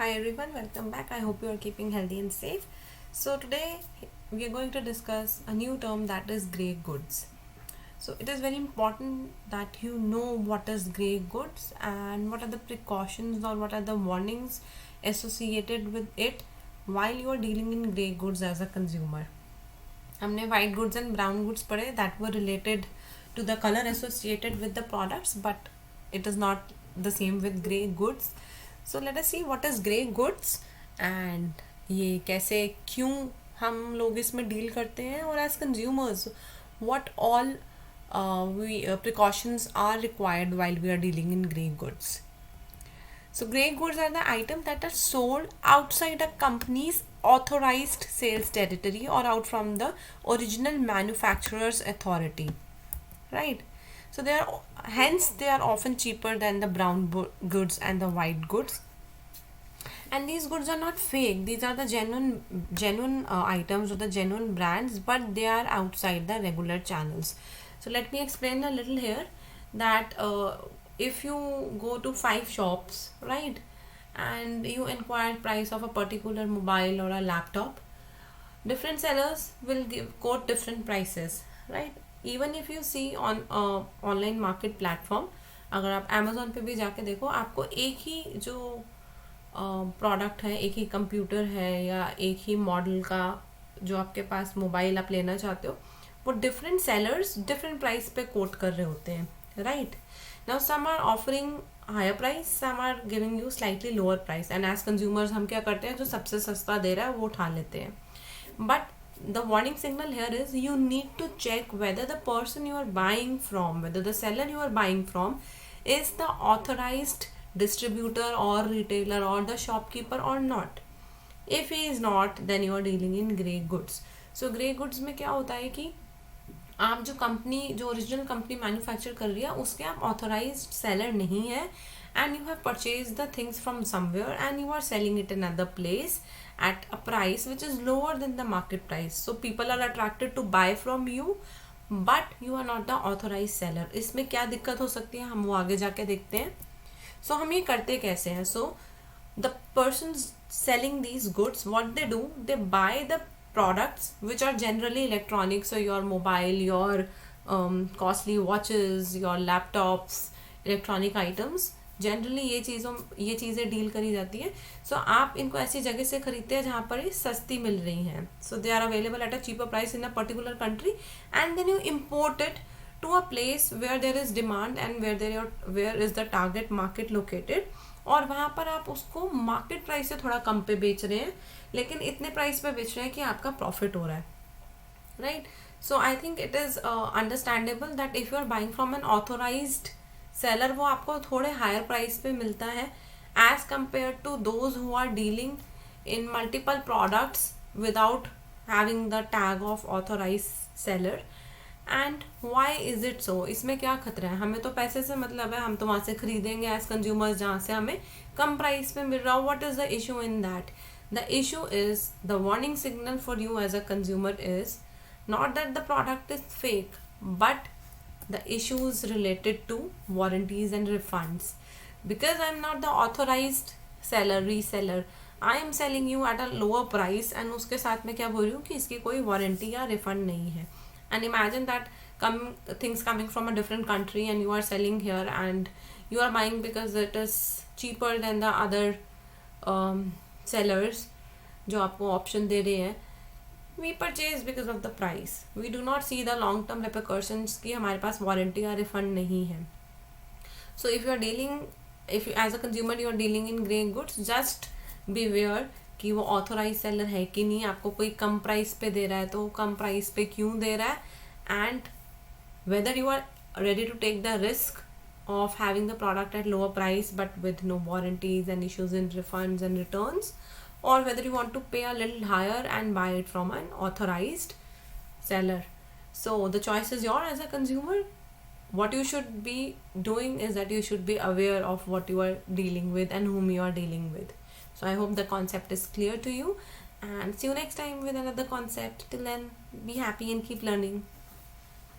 Hi everyone, welcome back. I hope you are keeping healthy and safe. So, today we are going to discuss a new term that is grey goods. So, it is very important that you know what is grey goods and what are the precautions or what are the warnings associated with it while you are dealing in grey goods as a consumer. हमने white goods and brown goods पढ़े that were related to the color associated with the products, but it is not the same with grey goods. So let us see what is grey goods and ये कैसे क्यों हम लोग इसमें deal करते हैं और as consumers what all precautions are required while we are dealing in grey goods. So grey goods are the items that are sold outside a company's authorized sales territory or out from the original manufacturer's authority, right? So they are often cheaper than the brown goods and the white goods. And these goods are not fake. These are the genuine items or the genuine brands, but they are outside the regular channels. So let me explain a little here that if you go to 5 shops, right, and you inquire price of a particular mobile or a laptop, different sellers will quote different prices, right? Even if you see on online market platform, अगर आप Amazon पे भी जाके देखो, आपको एक ही जो product है, एक ही कंप्यूटर है या एक ही मॉडल का जो आपके पास मोबाइल आप लेना चाहते हो, वो डिफरेंट सेलर्स डिफरेंट प्राइस पे कोट कर रहे होते हैं, right? Now some are offering higher price, some are giving you slightly lower price, and as consumers हम क्या करते हैं, जो सबसे सस्ता दे रहा है वो उठा लेते हैं. But the warning signal here is you need to check whether the person you are buying from, whether the seller you are buying from is the authorized distributor or retailer or the shopkeeper or not. If he is not, then you are dealing in grey goods. So grey goods में क्या होता है कि आप जो original company manufacture कर रही है उसके आप ऑथोराइज्ड सेलर नहीं है, and you have purchased the things from somewhere and you are selling it in another place at a price which is lower than the market price. So people are attracted to buy from you, but you are not the authorized seller. इसमें क्या दिक्कत हो सकती है हम वो आगे जाके देखते हैं. So हम ये करते कैसे हैं? So the persons selling these goods, what they do, they buy the products which are generally electronics, so your mobile, your costly watches, your laptops, electronic items. Generally ये चीज़ें डील करी जाती है. सो आप इनको ऐसी जगह से खरीदते हैं जहाँ पर ये सस्ती मिल रही हैं. So they are available at a cheaper price in a particular country, and then you import it to a place where there is demand and where is the target market located, और वहाँ पर आप उसको market price से थोड़ा कम पे बेच रहे हैं, लेकिन इतने प्राइस पे बेच रहे हैं कि आपका प्रॉफिट हो रहा है, right? So I think it is understandable that if you are buying from an authorized seller, वो आपको थोड़े हायर प्राइस पे मिलता है as compare to those who are dealing in multiple products without having the tag of authorize seller. And why is it so? इसमें क्या खतरा है? हमें तो पैसे से मतलब है, हम तो वहाँ से खरीदेंगे एज कंज्यूमर्स जहाँ से हमें कम प्राइस पे मिल रहा हो. What is the issue in that? The issue is the warning signal for you as a consumer is not that the product is fake, but the issues related to warranties and refunds. Because I'm not the authorized seller, reseller, I am selling you at a lower price, and उसके साथ में क्या बोल रही हूँ कि इसकी कोई वारंटी या रिफंड नहीं है. And imagine that things coming from a different country and you are selling here and you are buying because it is cheaper than the other sellers जो आपको ऑप्शन दे रहे हैं. We purchase because of the price. We do not see the long term repercussions कि हमारे पास warranty या refund नहीं है. So if you are dealing, if you as a consumer you are dealing in grey goods, just beware कि वो authorise seller है कि नहीं, आपको कोई कम प्राइस पे दे रहा है तो कम प्राइस पे क्यों दे रहा है, and whether you are ready to take the risk of having the product at lower price but with no warranties and issues in refunds and returns, or whether you want to pay a little higher and buy it from an authorized seller. So the choice is yours as a consumer. What you should be doing is that you should be aware of what you are dealing with and whom you are dealing with. So I hope the concept is clear to you, and see you next time with another concept. Till then, be happy and keep learning.